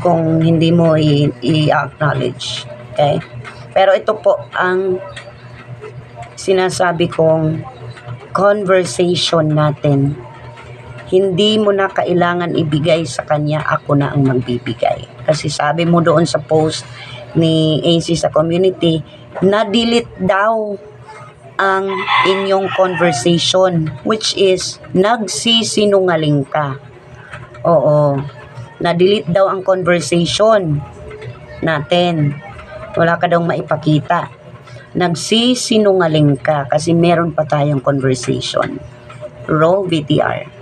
kung hindi mo i-acknowledge. Okay? Pero ito po ang sinasabi kong conversation natin. Hindi mo na kailangan ibigay sa kanya, ako na ang magbibigay. Kasi sabi mo doon sa post ni AC sa community, na-delete daw ang inyong conversation, which is nagsisinungaling ka. Oo, na-delete daw ang conversation natin. Wala ka daw maipakita. Nagsisinungaling ka kasi meron pa tayong conversation. Roll VTR.